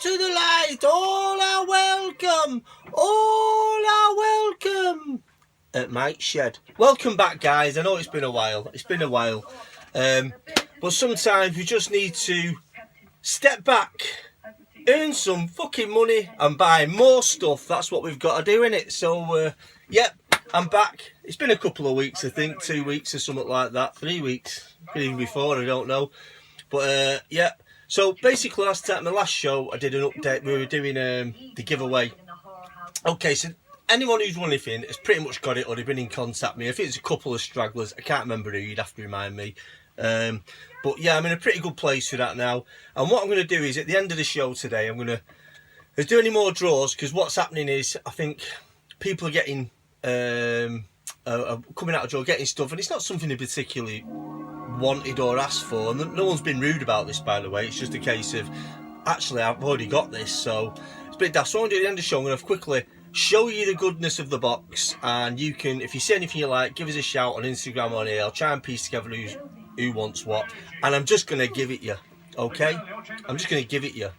into the light, all are welcome, all are welcome at Mike's shed. Welcome back, guys. I know it's been a while, but sometimes we just need to step back, earn some fucking money and buy more stuff. That's what we've got to do, innit? So yep, I'm back. It's been a couple of weeks, I think, 2 weeks or something like that, 3 weeks, even before, I don't know. But yeah, so basically my last show I did an update. We were doing the giveaway. Okay, so anyone who's won anything has pretty much got it or they've been in contact with me. If it's a couple of stragglers, I can't remember who, you'd have to remind me. But yeah, I'm in a pretty good place for that now. And what I'm going to do is at the end of the show today, I'm going to do any more draws, because what's happening is I think people are getting coming out of draw, getting stuff, and it's not something they particularly wanted or asked for, and no one's been rude about this, by the way. It's just a case of, actually, I've already got this, so it's a bit daft. So I'm going to do at the end of the show, I'm going to quickly show you the goodness of the box, and you can, if you see anything you like, give us a shout on Instagram or here. I'll try and piece together who wants what, and I'm just going to give it you, okay? I'm just going to give it you,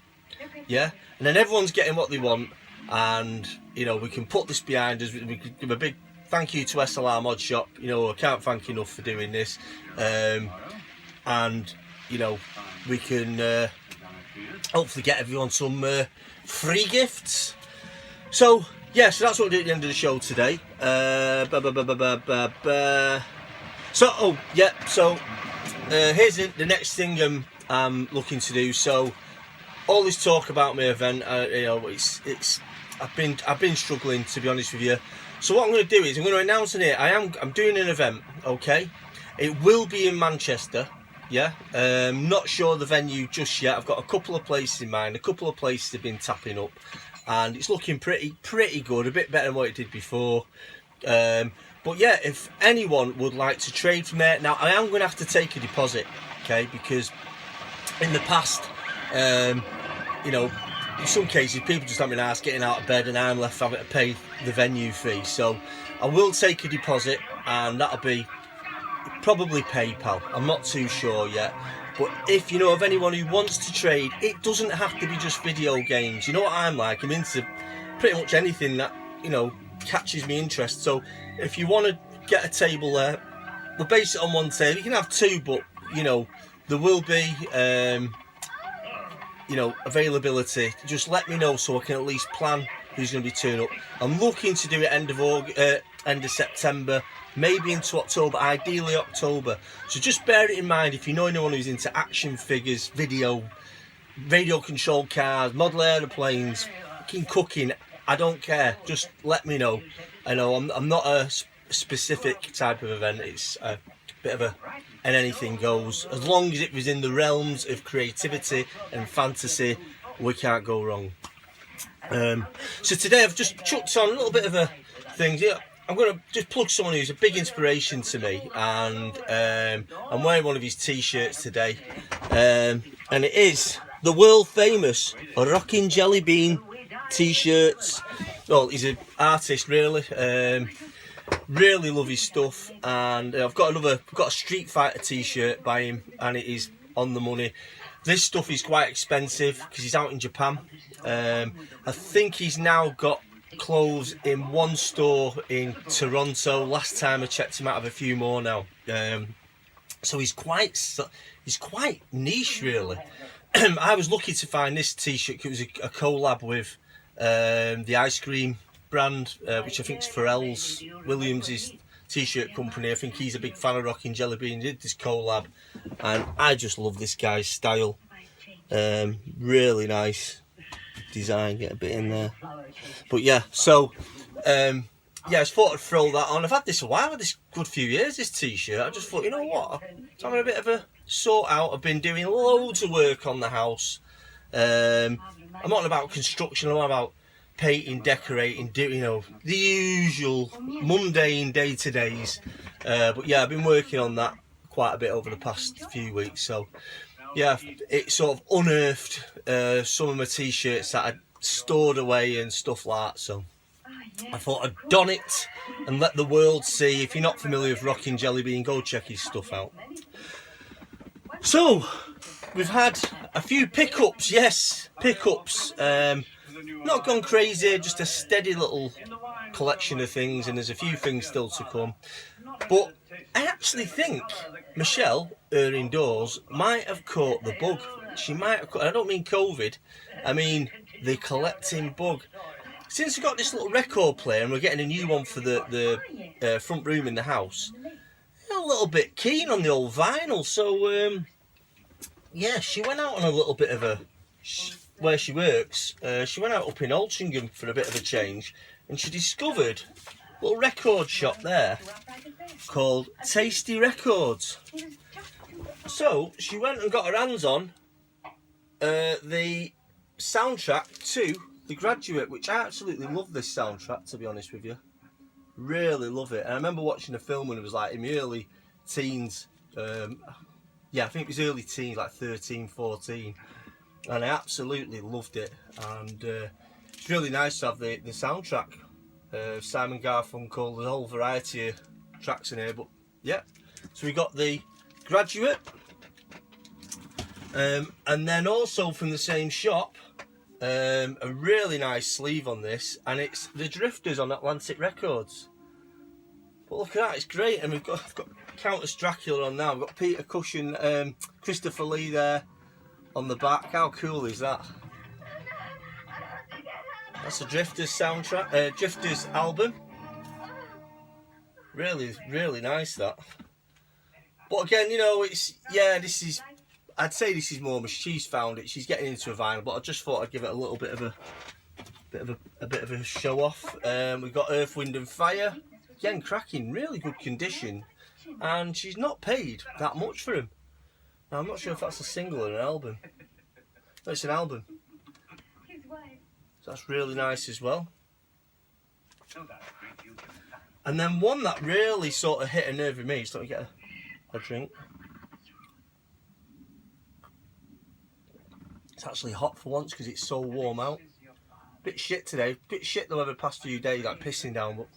yeah? And then everyone's getting what they want, and, you know, we can put this behind us. We can give a big thank you to SLR Mod Shop. You know, I can't thank enough for doing this. And, you know, we can hopefully get everyone some free gifts. So, yeah, so that's what we'll do at the end of the show today. Here's the next thing I'm looking to do. So, all this talk about my event, you know, I've been struggling, to be honest with you. So what I'm going to do is I'm going to announce in here I'm doing an event, okay? It will be in Manchester, yeah. Not sure the venue just yet. I've got a couple of places in mind. A couple of places have been tapping up, and it's looking pretty good. A bit better than what it did before. But yeah, if anyone would like to trade from there, now I am going to have to take a deposit, okay? Because in the past, you know, in some cases people just haven't been asked getting out of bed, and I'm left having to pay the venue fee. So I will take a deposit, and that'll be probably PayPal. I'm not too sure yet. But if you know of anyone who wants to trade, it doesn't have to be just video games. You know what I'm like? I'm into pretty much anything that, you know, catches me interest. So if you want to get a table there, we'll base it on one table. You can have two, but you know, there will be you know, availability. Just let me know so I can at least plan who's going to be turning up. I'm looking to do it end of September, maybe into October, ideally October. So just bear it in mind if you know anyone who's into action figures, radio controlled cars, model aeroplanes, cooking. I don't care. Just let me know. I know I'm not a specific type of event. It's a bit of an anything goes. As long as it was in the realms of creativity and fantasy, we can't go wrong. So today I've just chucked on a little bit of a thing. Yeah, I'm going to just plug someone who's a big inspiration to me, and I'm wearing one of his t-shirts today, and it is the world famous Rockin Jelly Bean t-shirts. Well, he's an artist, really. Really love his stuff, and I've got a Street Fighter t-shirt by him, and it is on the money. This stuff is quite expensive because he's out in Japan. I think he's now got clothes in one store in Toronto. Last time I checked him out, I have a few more now. So he's quite niche, really. I was lucky to find this t-shirt. It was a collab with the ice cream brand, which I think is Pharrell's Williams' t-shirt company. I think he's a big fan of Rockin Jelly Bean. He did this collab, and I just love this guy's style. Really nice design. Get a bit in there, but yeah. So yeah, I just thought I'd throw that on. I've had this a while. I've had this good few years, this t-shirt. I just thought, you know what, I'm having a bit of a sort out. I've been doing loads of work on the house. I'm not about construction. I'm not about painting, decorating, you know, the usual mundane day-to-days. But yeah, I've been working on that quite a bit over the past few weeks. So yeah, it sort of unearthed some of my t-shirts that I'd stored away and stuff like that. So I thought I'd don it and let the world see. If you're not familiar with Rockin Jelly Bean, go check his stuff out. So we've had a few pickups, yes, pickups. Not gone crazy, just a steady little collection of things, and there's a few things still to come. But I actually think Michelle, her indoors, might have caught the bug. She might have caught, I don't mean COVID, I mean the collecting bug. Since we got this little record player and we're getting a new one for the front room in the house, I'm a little bit keen on the old vinyl. So yeah, she went out on a little bit of a, where she works, she went out up in Altrincham for a bit of a change, and she discovered a little record shop there called Tasty Records. So she went and got her hands on the soundtrack to The Graduate, which I absolutely love this soundtrack, to be honest with you. Really love it. And I remember watching the film when it was like in my early teens. Yeah, I think it was early teens, like 13, 14. And I absolutely loved it. And it's really nice to have the soundtrack. Simon Garfunkel, the whole variety of tracks in here. But yeah, so we got The Graduate. And then also from the same shop, a really nice sleeve on this, and it's The Drifters on Atlantic Records. But look at that, it's great. And I've got Countess Dracula on now. We've got Peter Cushing, Christopher Lee there on the back. How cool is that? That's the Drifters soundtrack, Drifters album. Really, really nice, that. But again, you know, it's, yeah, this is, I'd say this is more, she's found it, she's getting into a vinyl, but I just thought I'd give it a little bit of a show off. We've got Earth, Wind and Fire, again cracking, really good condition, and she's not paid that much for him. Now I'm not sure if that's a single or an album. No, it's an album. So that's really nice as well. And then one that really sort of hit a nerve with me, just let me get a drink. It's actually hot for once because it's so warm out. Bit shit today. Bit shit though over the past few days, like pissing down, but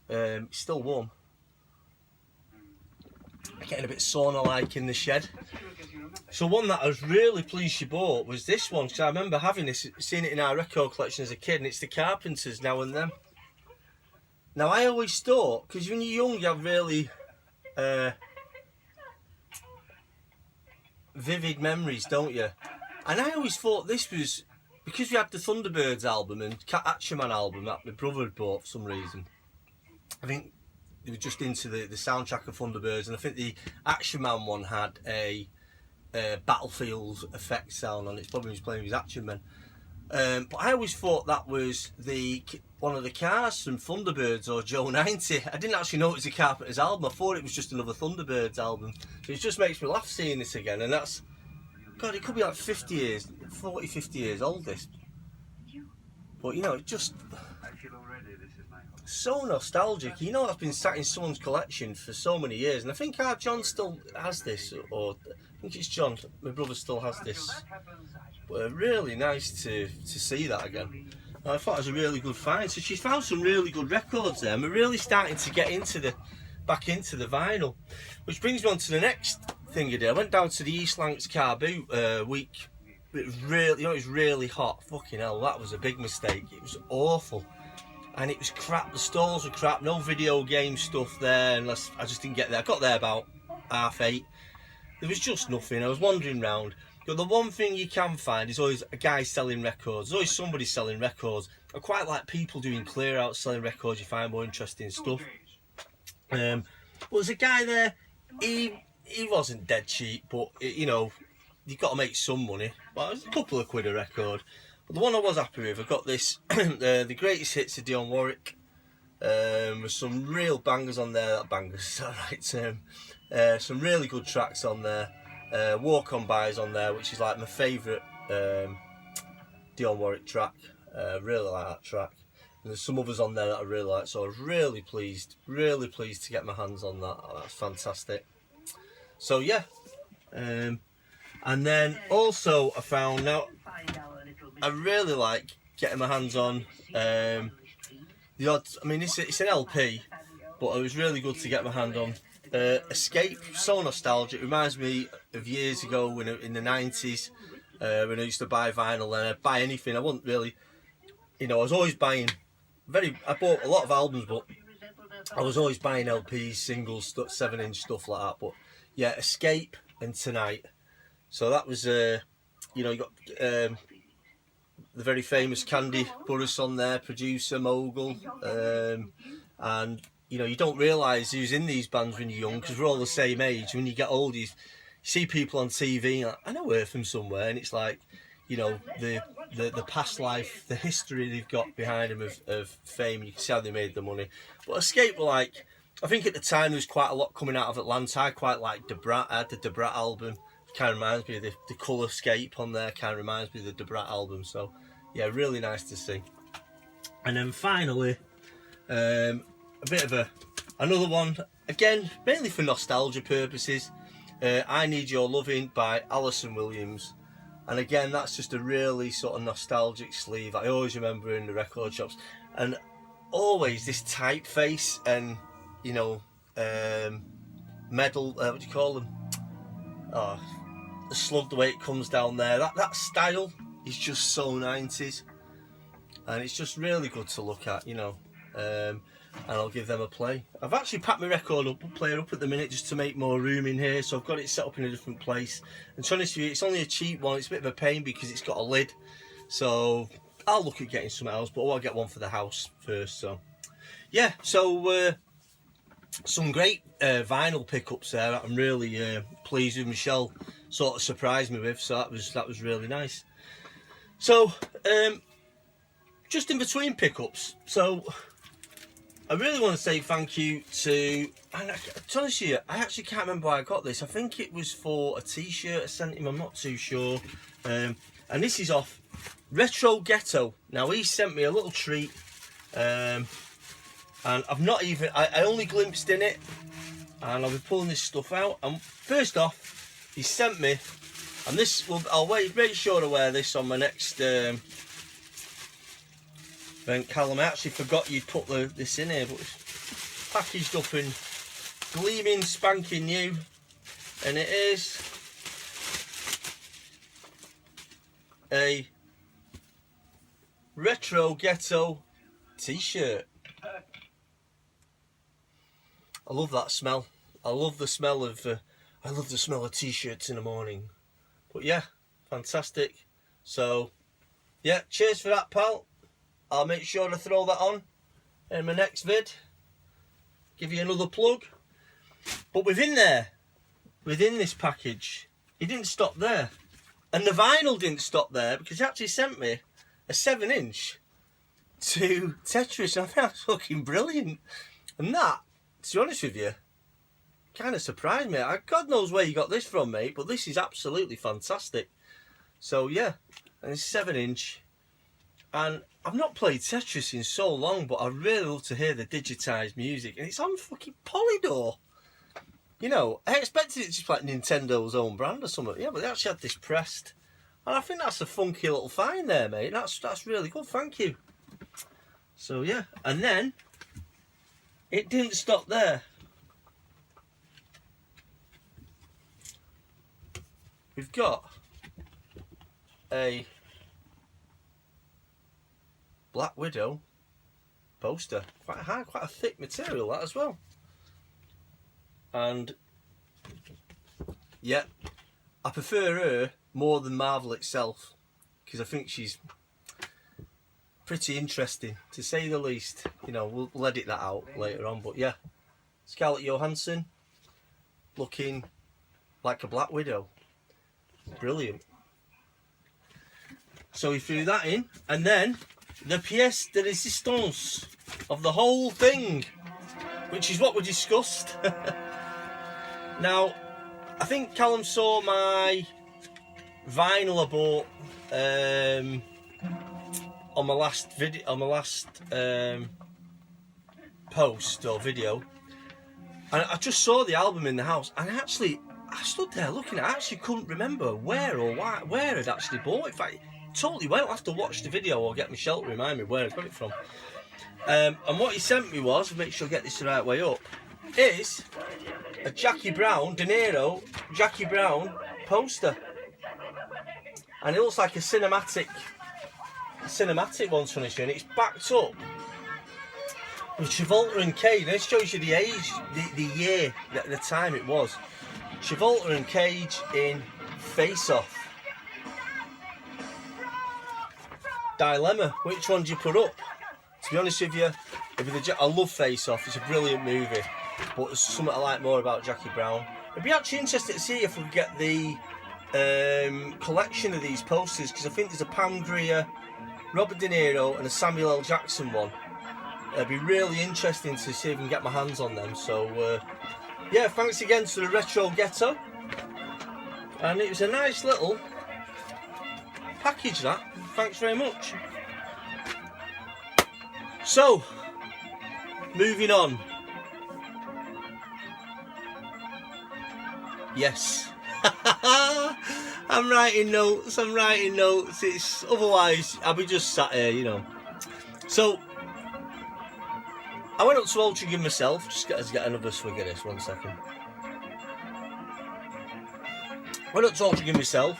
it's still warm. Getting a bit sauna-like in the shed. So one that I was really pleased she bought was this one, because I remember having this, seeing it in our record collection as a kid, and it's the Carpenters, Now and Then. Now I always thought, because when you're young you have really vivid memories, don't you? And I always thought this was, because we had the Thunderbirds album and Catchup album that my brother had bought for some reason. I think they were just into the soundtrack of Thunderbirds, and I think the Action Man one had a Battlefield effect sound on it. It's probably he was playing with his Action Men. But I always thought that was one of the cars from Thunderbirds or Joe 90. I didn't actually know it was a Carpenter's album. I thought it was just another Thunderbirds album. So it just makes me laugh seeing this again, and that's, God, it could be like 50 years, 40, 50 years old, this. But, you know, it just, so nostalgic. You know, I've been sat in someone's collection for so many years, and I think our John still has this, or I think it's John, my brother still has this. But really nice to see that again. I thought it was a really good find. So she's found some really good records there, and we're really starting to get back into the vinyl. Which brings me on to the next thing I did. I went down to the East Lancs car boot week. It was really, you know, it was really hot. Fucking hell, that was a big mistake. It was awful. And it was crap, the stalls were crap, no video game stuff there, unless I just didn't get there. I got there about 8:30. There was just nothing. I was wandering around. But the one thing you can find is always a guy selling records. There's always somebody selling records. I quite like people doing clear out selling records. You find more interesting stuff. Well, there's a guy there. He wasn't dead cheap, but you know, you've got to make some money. But it was a couple of quid a record. But the one I was happy with, I got this, the greatest hits of Dionne Warwick. With some real bangers on there. Bangers, is that right term? Some really good tracks on there. Walk On By is on there, which is like my favourite Dionne Warwick track. Really like that track. And there's some others on there that I really like, so I was really pleased to get my hands on that. Oh, that's fantastic. So yeah, and then also I found, now I really like getting my hands on the odd, I mean it's an LP, but it was really good to get my hand on Escape, so nostalgic. It reminds me of years ago when in the 90s when I used to buy vinyl, and I'd buy anything. I wouldn't really, I was always buying I bought a lot of albums, but I was always buying LPs, singles, 7-inch stuff like that. But yeah, Escape and Tonight. So that was you got the very famous Candy Burris on there, producer, mogul, and you don't realise who's in these bands when you're young, because we're all the same age. When you get older, you see people on TV, and I know her from somewhere, and it's like, the past life, the history they've got behind them of fame. You can see how they made the money. But Escape were like, I think at the time there was quite a lot coming out of Atlanta. I quite liked Debrat. I had the Debrat album. It kind of reminds me of the Colorscape on there. Kind of reminds me of the Debrat album. So yeah, really nice to see. And then finally, a bit of another one, again, mainly for nostalgia purposes. I Need Your Loving by Alison Williams. And again, that's just a really sort of nostalgic sleeve. I always remember in the record shops, and always this typeface and metal. What do you call them? Oh, the slug, the way it comes down there. That style is just so 90s, and it's just really good to look at. And I'll give them a play. I've actually packed my record player up at the minute just to make more room in here, so I've got it set up in a different place. And to be honest with you, it's only a cheap one. It's a bit of a pain because it's got a lid, so I'll look at getting something else, but I'll get one for the house first. So yeah, so some great vinyl pickups there. I'm really pleased with. Michelle sort of surprised me with, so that was really nice. So just in between pickups, so I really want to say thank you to, and to be honest with you, I actually can't remember why I got this. I think it was for a t-shirt I sent him, I'm not too sure. And this is off Retro Ghetto. Now he sent me a little treat, and I've not even, I only glimpsed in it, and I'll be pulling this stuff out. And first off, he sent me, and this will, I'll make sure to wear this on my next event. Callum, I actually forgot you'd put this in here, but it's packaged up in gleaming spanking new, and it is a Retro Ghetto t-shirt. I love that smell. I love the smell of t-shirts in the morning. But yeah, fantastic. So yeah, cheers for that, pal. I'll make sure to throw that on in my next vid. Give you another plug. But within this package, he didn't stop there. And the vinyl didn't stop there, because he actually sent me a 7-inch to Tetris. I think that's fucking brilliant. And that, to be honest with you, kind of surprised me. God knows where you got this from, mate, but this is absolutely fantastic. So yeah, and it's 7-inch. And I've not played Tetris in so long, but I really love to hear the digitised music. And it's on fucking Polydor. I expected it just like Nintendo's own brand or something. Yeah, but they actually had this pressed. And I think that's a funky little find there, mate. That's really good, thank you. So yeah, and then it didn't stop there. We've got a Black Widow poster, quite high, quite a thick material that as well. And yeah, I prefer her more than Marvel itself, because I think she's pretty interesting, to say the least. We'll edit that out later on, but yeah, Scarlett Johansson looking like a Black Widow. Brilliant. So we threw that in, and then the pièce de résistance of the whole thing, which is what we discussed. Now, I think Callum saw my vinyl I bought on my last video, post or video, and I just saw the album in the house, and I stood there looking at it. I actually couldn't remember where I'd actually bought it. In fact, totally well. I'll have to watch the video or get Michelle to remind me where I got it from. And what he sent me was, make sure I get this the right way up, is a Jackie Brown, De Niro, Jackie Brown poster. And it looks like a cinematic one, Sunny, and it's backed up with Travolta and Cage. And this shows you the age, the year, the time it was. Travolta and Cage in Face Off. Dilemma, which one do you put up? To be honest with you, I love Face Off, it's a brilliant movie, but there's something I like more about Jackie Brown. I'd be actually interested to see if we get the collection of these posters, because I think there's a Pam Grier, Robert De Niro and a Samuel L. Jackson one. It'd be really interesting to see if I can get my hands on them. So yeah, thanks again to the Retro Ghetto, and it was a nice little package, that. Thanks very much. So, moving on. Yes. I'm writing notes. It's otherwise I'll be just sat here, you know. So I went up to Altrincham myself. Just get another swig of this. 1 second. Went up to Altrincham myself.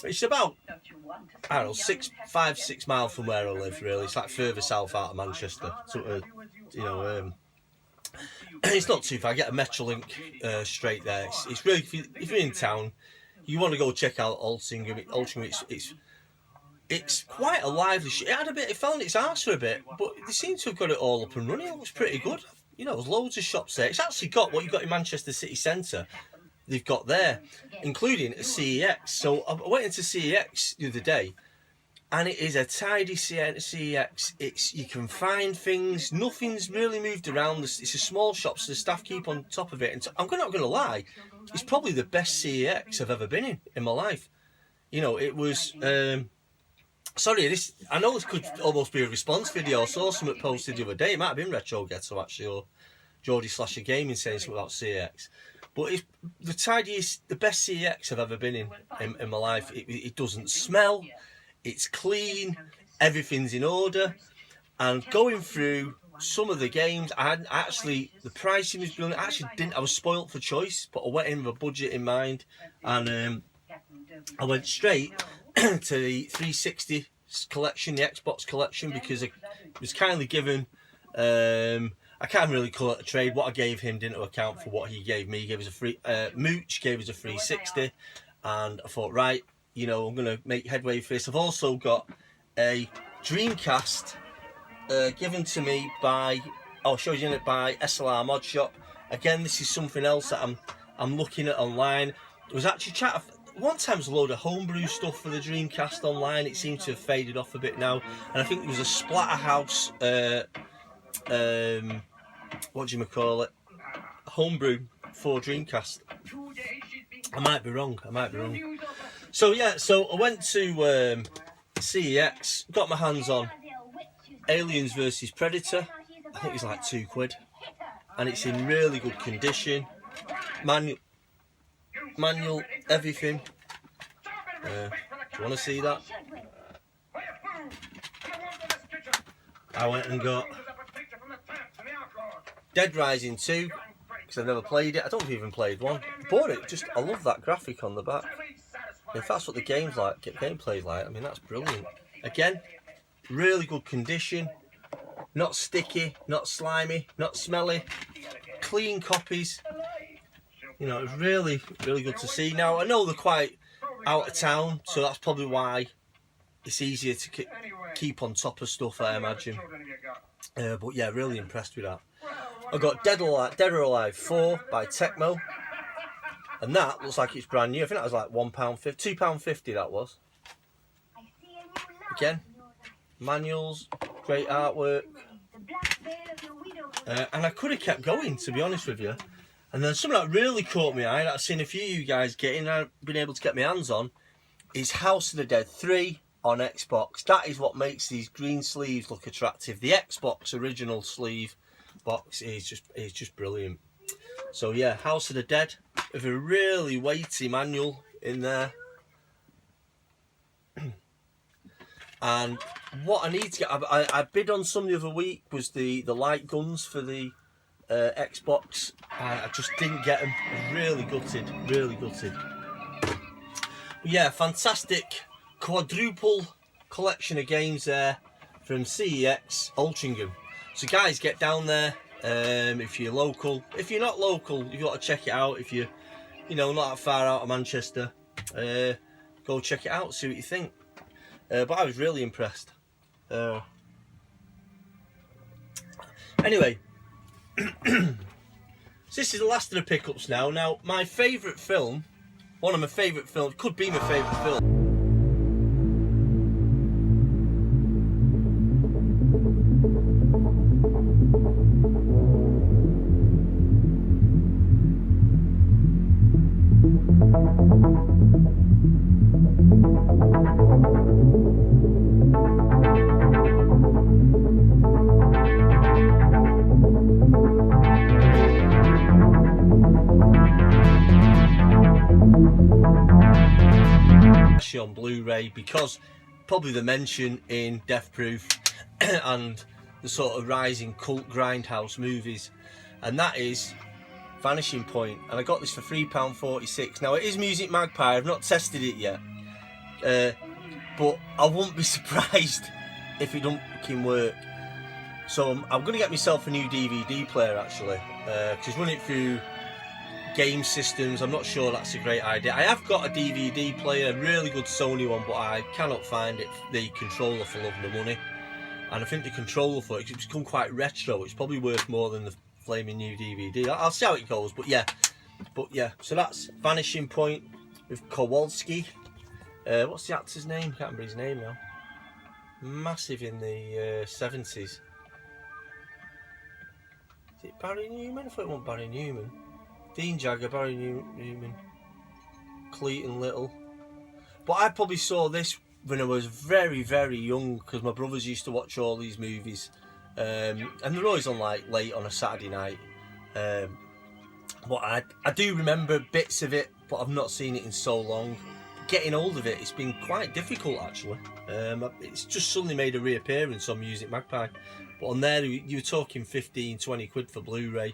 It's about, I don't know, 5, 6 miles from where I live. Really, it's like further south out of Manchester. So, you know. It's not too far. I get a Metrolink straight there. It's really, if you're in town, you want to go check out Altrincham. It's quite a lively. It fell on its arse for a bit, but they seem to have got it all up and running. It looks pretty good. You know, there's loads of shops there. It's actually got what you've got in Manchester city centre. They've got there, including a CEX. So I went into CEX the other day, and it is a tidy CEX. You can find things. Nothing's really moved around. It's a small shop, so the staff keep on top of it. And I'm not going to lie, it's probably the best CEX I've ever been in my life. You know, it was. Sorry, I know this could almost be a response video. I saw something posted the other day. It might have been Retro Ghetto actually, or Geordie Slasher Gaming saying something about CEX. But it's the tidiest, the best CEX I've ever been in my life. It doesn't smell. It's clean, everything's in order, and going through some of the games, the pricing was brilliant. I was spoilt for choice, but I went in with a budget in mind, and I went straight to the 360 collection, the Xbox collection, because it was kindly given. I can't really call it a trade. What I gave him didn't account for what he gave me. He gave us a free Mooch gave us a 360, and I thought, right, you know, I'm going to make headway for this. I've also got a Dreamcast given to me by, I'll show you in it, by SLR Mod Shop. Again, this is something else that I'm looking at online. There was actually one time was a load of homebrew stuff for the Dreamcast online. It seems to have faded off a bit now. And I think there was a Splatterhouse, what do you call it? Homebrew for Dreamcast. I might be wrong. So yeah, so I went to CEX, got my hands on Aliens vs Predator. I think it's like £2, and it's in really good condition. Manual, everything. Do you want to see that? I went and got Dead Rising 2, because I've never played it. I don't think I've even played one. Bought it, I love that graphic on the back. If that's what the gameplay's like, I mean, that's brilliant. Again, really good condition, not sticky, not slimy, not smelly, clean copies. You know, it's really, really good to see. Now, I know they're quite out of town, so that's probably why it's easier to keep on top of stuff, I imagine. But yeah, really impressed with that. I got Dead or Alive 4 by Tecmo, and that looks like it's brand new. I think that was like £1.50, that was. Again, manuals, great artwork, and I could have kept going, to be honest with you. And then something that really caught my eye, that I've seen a few of you guys getting, and I've been able to get my hands on, is House of the Dead 3 on Xbox. That is what makes these green sleeves look attractive. The Xbox original sleeve box is just brilliant. So yeah, House of the Dead with a really weighty manual in there. And what I need to get, I bid on some the other week was the light guns for the Xbox, and I just didn't get them. Really gutted, really gutted. But yeah, fantastic quadruple collection of games there from CEX Altrincham. So guys, get down there if you're local. If you're not local, you've got to check it out. If you're, you know, not that far out of Manchester, go check it out, see what you think. But I was really impressed. Anyway, so this is the last of the pickups now. Now, my favourite film, one of my favourite films, could be my favourite film. On Blu-ray, because probably the mention in Death Proof and the sort of rising cult grindhouse movies, and that is Vanishing Point. And I got this for £3.46. Now it is Music Magpie, I've not tested it yet, but I won't be surprised if it don't fucking work. So I'm going to get myself a new DVD player actually, because running it through game systems, I'm not sure that's a great idea. I have got a DVD player, a really good Sony one, but I cannot find the controller for love nor money. And I think the controller for it's become quite retro. It's probably worth more than the flaming new DVD. I'll see how it goes, but yeah. So that's Vanishing Point with Kowalski. What's the actor's name? Can't remember his name now. Massive in the 70s. Is it Barry Newman? I thought it wasn't Barry Newman. Dean Jagger, Barry Newman, Clayton Little. But I probably saw this when I was very, very young, because my brothers used to watch all these movies, and they're always on like late on a Saturday night. But I do remember bits of it, but I've not seen it in so long. Getting hold of it, it's been quite difficult actually. It's just suddenly made a reappearance on Music Magpie. But on there, you were talking 15, 20 quid for Blu-ray.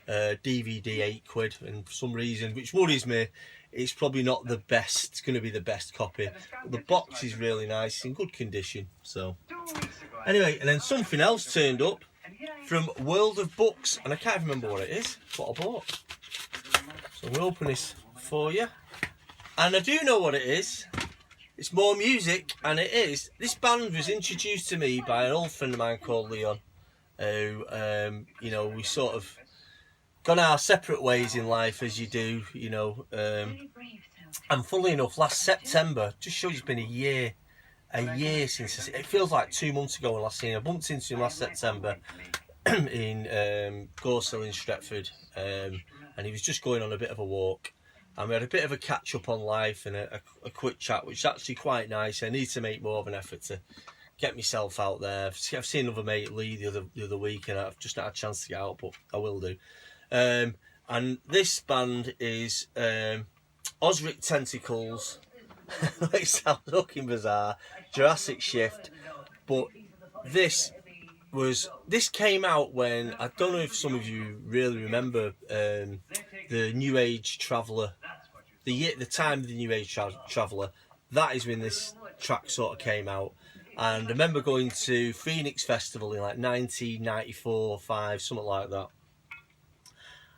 DVD 8 quid, and for some reason, which worries me, it's probably not the best. It's going to be the best copy. But the box is really nice, in good condition. So anyway, and then something else turned up from World of Books, and I can't remember what it is. What I bought. So we'll open this for you, and I do know what it is. It's more music, and it is. This band was introduced to me by an old friend of mine called Leon, who you know, we sort of gone our separate ways in life, as you do, you know. And funnily enough, last September, just shows it's been a year since it feels like 2 months ago when last seen him. I bumped into him last September in Gorsell in Stretford, and he was just going on a bit of a walk, and we had a bit of a catch up on life and a quick chat, which is actually quite nice. I need to make more of an effort to get myself out there. I've seen another mate, Lee, the other week, and I've just not had a chance to get out, but I will do. And this band is Ozric Tentacles. It sounds fucking bizarre. Jurassic Shift, but this came out when, I don't know if some of you really remember the New Age Traveller, the time of the New Age Traveller. That is when this track sort of came out. And I remember going to Phoenix Festival in like 1994, 5, something like that.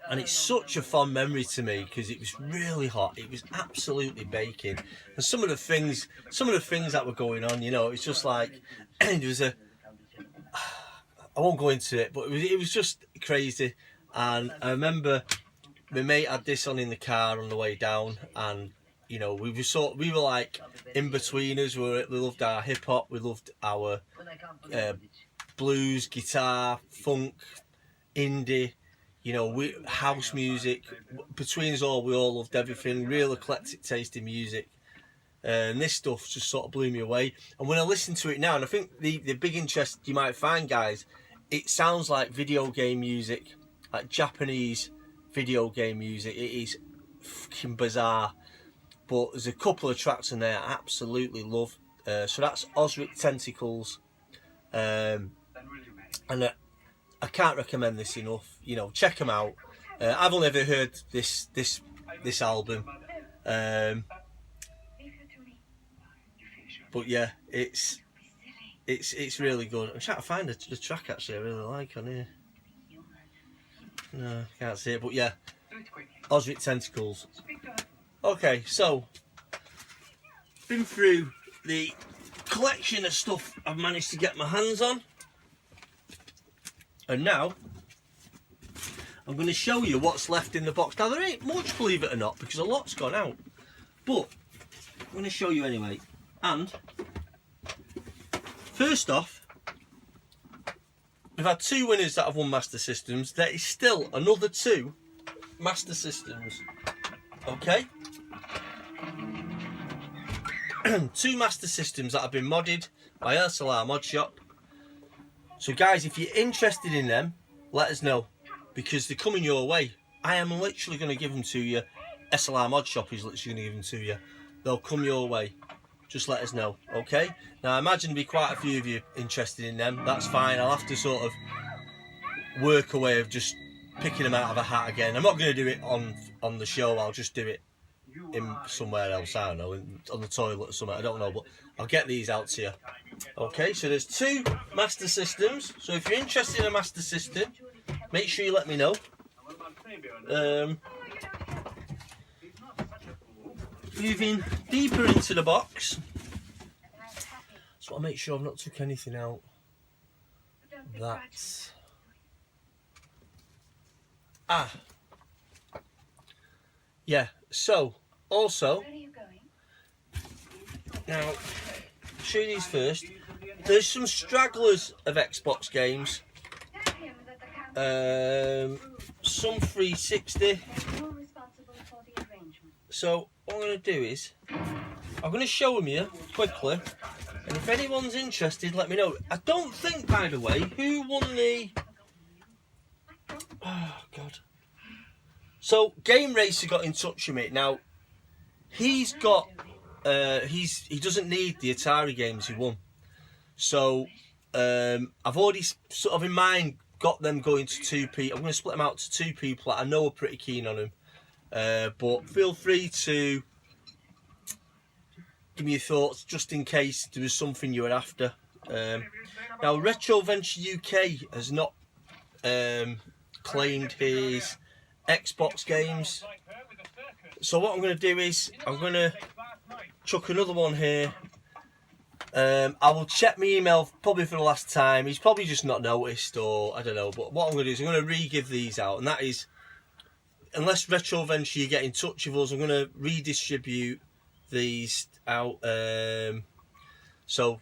And it's such a fond memory to me because it was really hot. It was absolutely baking, and some of the things that were going on, you know, it was just like there was a. I won't go into it, but it was just crazy. And I remember my mate had this on in the car on the way down, and you know, we were like in betweeners. We loved our hip hop, we loved our blues, guitar, funk, indie. You know, house music. Between us all, we all loved everything. Real eclectic taste in music. And this stuff just sort of blew me away. And when I listen to it now, and I think the big interest you might find, guys, it sounds like video game music, like Japanese video game music. It is fucking bizarre. But there's a couple of tracks in there I absolutely love. So that's Ozric Tentacles. And I can't recommend this enough. You know, check them out. I've only ever heard this album, but yeah, it's really good. I'm trying to find the track actually I really like on here. No, can't see it, but yeah, Osric Tentacles. Okay, so been through the collection of stuff I've managed to get my hands on, and now I'm going to show you what's left in the box. Now there ain't much, believe it or not, because a lot's gone out, but I'm going to show you anyway. And first off, we've had 2 winners that have won Master Systems. There is still another 2 Master Systems. Okay? 2 Master Systems that have been modded by SLR Mod Shop. So guys, if you're interested in them, let us know, because they're coming your way. I am literally going to give them to you. SLR Mod Shop is literally going to give them to you. They'll come your way. Just let us know, okay? Now, I imagine there'll be quite a few of you interested in them. That's fine. I'll have to sort of work a way of just picking them out of a hat again. I'm not going to do it on the show. I'll just do it in somewhere else. I don't know, on the toilet or something. I don't know, but I'll get these out to you. Okay, so there's 2 Master Systems. So if you're interested in a Master System, make sure you let me know. Moving deeper into the box, so I'll make sure I've not took anything out. That's yeah. So also, now show you these first. There's some stragglers of Xbox games. Some 360. So what I'm going to do is, I'm going to show them you quickly, and if anyone's interested, let me know. I don't think, by the way, who won the... Oh, God. So, Game Racer got in touch with me. Now, he's got... he doesn't need the Atari games he won. So, I've already sort of in mind got them going to 2 people. I'm going to split them out to 2 people that I know are pretty keen on them. But feel free to give me your thoughts just in case there was something you were after. Now, Retro Venture UK has not claimed his Xbox games. So what I'm going to do is I'm going to chuck another one here. I will check my email probably for the last time. He's probably just not noticed, or I don't know. But what I'm going to do is I'm going to re-give these out, and that is, unless Retro Venture you get in touch with us, I'm going to redistribute these out. So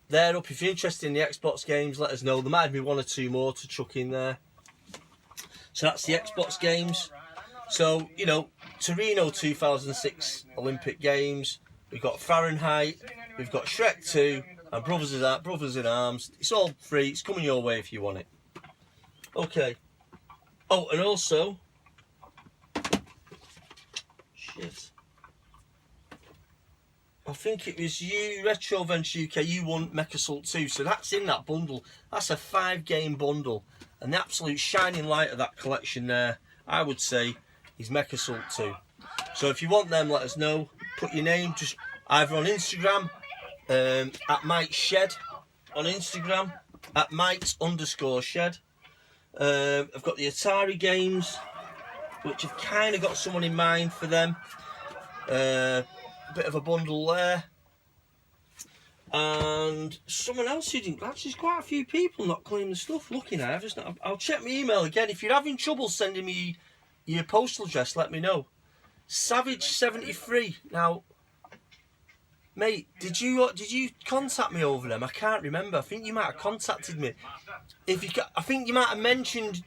they're up. If you're interested in the Xbox games, let us know. There might be 1 or 2 more to chuck in there. So that's the Xbox games. So, you know, Torino 2006 Olympic Games. We've got Fahrenheit. We've got Shrek 2 and Brothers in Arms. It's all free. It's coming your way if you want it. Okay. Oh, and also... Shit. I think it was you, Retro Venture UK, you won Mecha Assault 2. So that's in that bundle. That's a 5-game bundle. And the absolute shining light of that collection there, I would say, is Mecha Assault 2. So if you want them, let us know. Put your name just either on Instagram, at Mike's Shed on Instagram, at Mike's_shed. I've got the Atari games, which have kind of got someone in mind for them. A bit of a bundle there. And someone else who didn't... Actually, there's quite a few people not claiming the stuff. Looking at it, I'll check my email again. If you're having trouble sending me your postal address, let me know. Savage73. Now, mate, did you contact me over them? I can't remember. I think you might have contacted me. I think you might have mentioned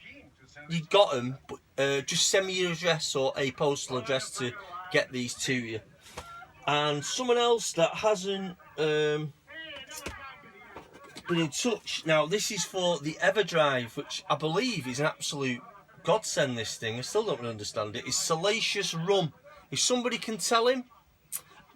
you got them, but just send me your address or a postal address to get these to you. And someone else that hasn't been in touch. Now, this is for the Everdrive, which I believe is an absolute godsend, this thing. I still don't really understand it. It's Salacious Rum. If somebody can tell him.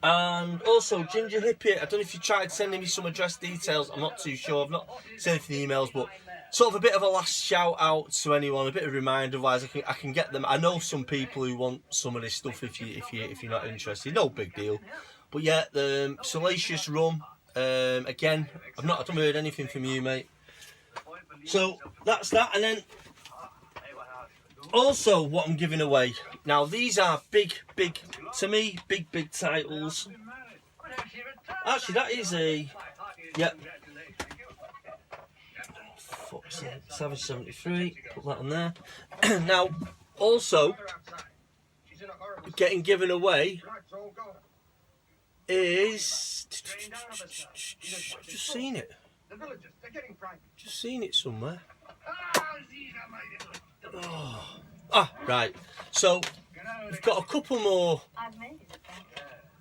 And also, Ginger Hippie, I don't know if you tried sending me some address details. I'm not too sure. I've not sent anything in the emails, but sort of a bit of a last shout out to anyone, a bit of a reminder. Otherwise, I can get them. I know some people who want some of this stuff. If you're not interested, no big deal. But yeah, the Salacious Rum. Again, I haven't heard anything from you, mate. So that's that, and then also what I'm giving away. Now these are big to me, big titles. Actually, that is a Savage 73. Put that on there. Now, also getting given away is just seen it. Just seen it somewhere. Oh. Ah, right. So we've got a couple more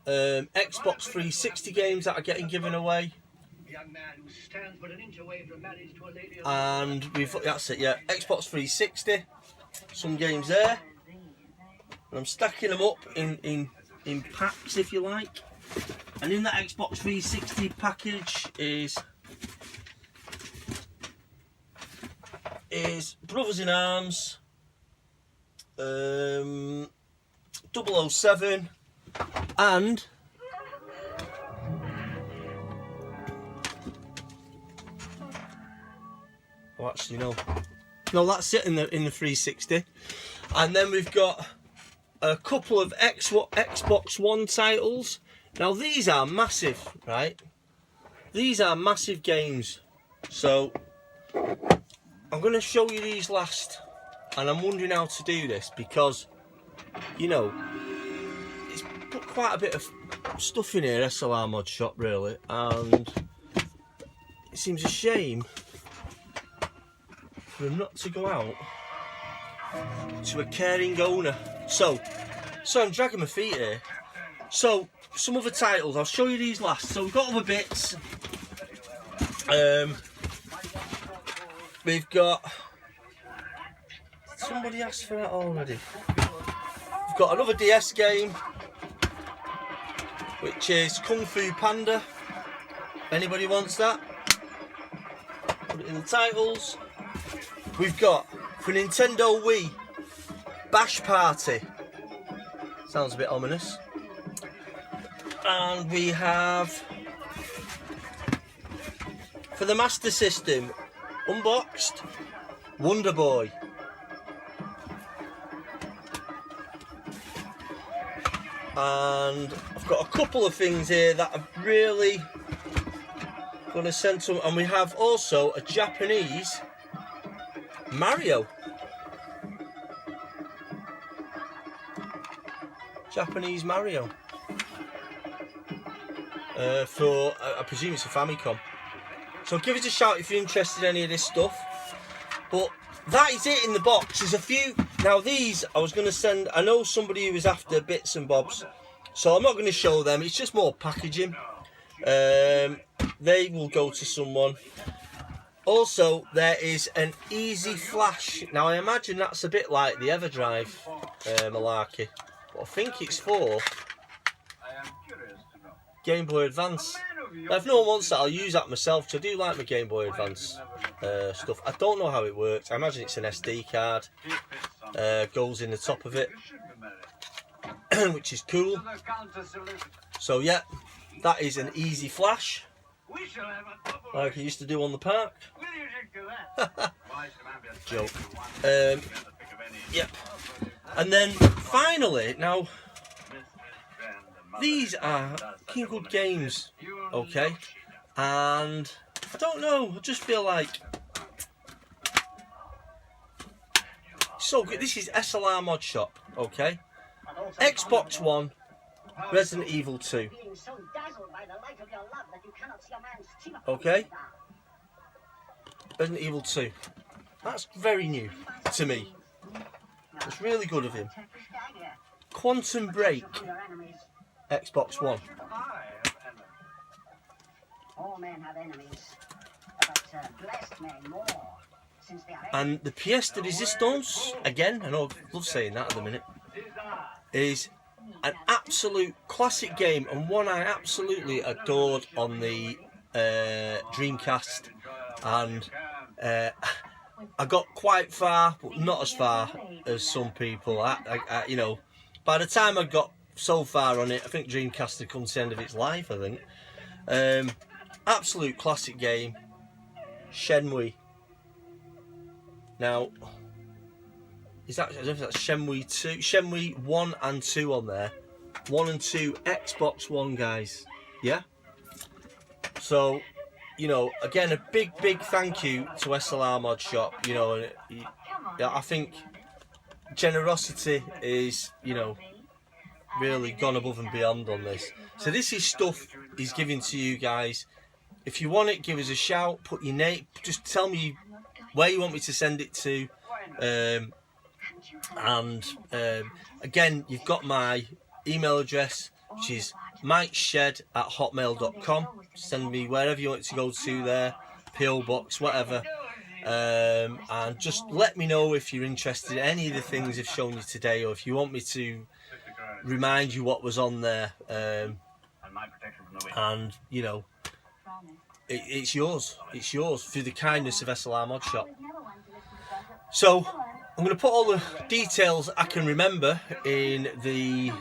Xbox 360 games that are getting given away. And that's it, yeah. Xbox 360. Some games there. And I'm stacking them up in packs, if you like. And in that Xbox 360 package is Brothers in Arms, 007, and actually no, that's it in the 360. And then we've got a couple of Xbox One titles. Now these are massive, right? These are massive games. So I'm going to show you these last, and I'm wondering how to do this because, you know, it's put quite a bit of stuff in here, SLR Mod Shop, really, and it seems a shame for them not to go out to a caring owner. So I'm dragging my feet here. So some other titles, I'll show you these last. So we've got other bits. We've got, somebody asked for that already. We've got another DS game, which is Kung Fu Panda. Anybody wants that? Put it in the titles. We've got, for Nintendo Wii, Bash Party. Sounds a bit ominous. And we have, for the Master System, Unboxed, Wonder Boy. And I've got a couple of things here that I'm really going to send to them. And we have also a Japanese Mario. Japanese Mario. For, I presume it's a Famicom. So give us a shout if you're interested in any of this stuff. But that is it in the box. There's a few. Now these I was going to send. I know somebody who was after bits and bobs. So I'm not going to show them. It's just more packaging. They will go to someone. Also, there is an Easy Flash. Now I imagine that's a bit like the EverDrive malarkey. But I think it's for Game Boy Advance. Now, if no one wants that, I'll use that myself, because I do like my Game Boy Advance stuff. I don't know how it works. I imagine it's an SD card. Goes in the top of it, which is cool. So yeah, that is an Easy Flash, like I used to do on the park. Joke. Yep. And then finally, now these are fucking good games, okay? And I don't know, I just feel like so good. This is SLR Mod Shop, okay? Xbox One, Resident Evil 2. Okay? Resident Evil 2. That's very new to me. It's really good of him. Quantum Break, Xbox One. And the pièce de résistance, again, I know I love saying that at the minute, is an absolute classic game and one I absolutely adored on the Dreamcast and I got quite far, but not as far as some people. You know, by the time I got so far on it, I think Dreamcast had come to the end of its life, I think. Absolute classic game. Shenmue. Now, is that, I don't know if that's Shenmue 2, Shenmue 1 and 2 on there. 1 and 2, Xbox One, guys. Yeah? So, you know, again, a big thank you to SLR Mod Shop. You know, I think generosity is, you know, really gone above and beyond on this. So this is stuff he's giving to you guys. If you want it, give us a shout, put your name, just tell me where you want me to send it to. Again, you've got my email address, which is mikeshed@hotmail.com. Send me wherever you want it to go to there, PO box, whatever. And just let me know if you're interested in any of the things I've shown you today, or if you want me to remind you what was on there. And you know, it's yours. It's yours through the kindness of SLR Mod Shop. So I'm going to put all the details I can remember in the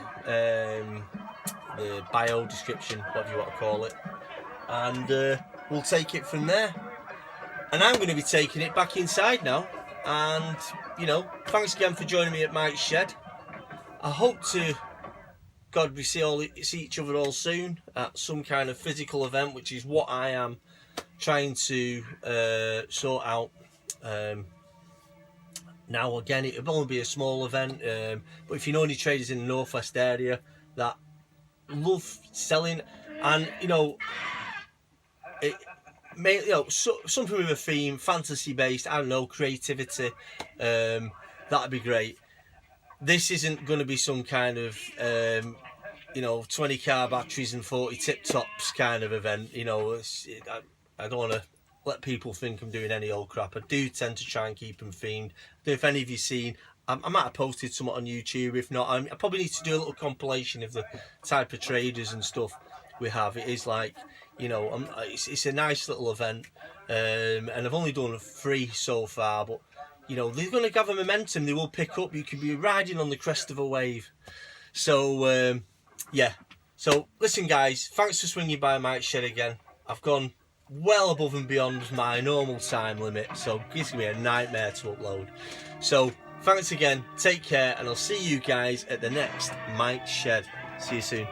bio description, whatever you want to call it, and we'll take it from there. And I'm going to be taking it back inside now. And you know, thanks again for joining me at Mike's Shed. I hope to God we see each other all soon at some kind of physical event, which is what I am trying to sort out. Now again, it'll only be a small event, but if you know any traders in the northwest area that love selling, and you know, something with a theme, fantasy based, I don't know, creativity, that'd be great. This isn't going to be some kind of you know, 20 car batteries and 40 tip tops kind of event. You know, I don't want to let people think I'm doing any old crap. I do tend to try and keep them themed. I don't know if any of you seen, I might have posted something on YouTube. If not, I probably need to do a little compilation of the type of traders and stuff we have. It is like, you know, it's a nice little event, and I've only done 3 so far, but you know, they're going to gather momentum. They will pick up. You can be riding on the crest of a wave. So yeah. So listen, guys, thanks for swinging by Mike's Shed again. I've gone well above and beyond my normal time limit, so it gives me a nightmare to upload. So thanks again, take care, and I'll see you guys at the next Mike's Shed. See you soon.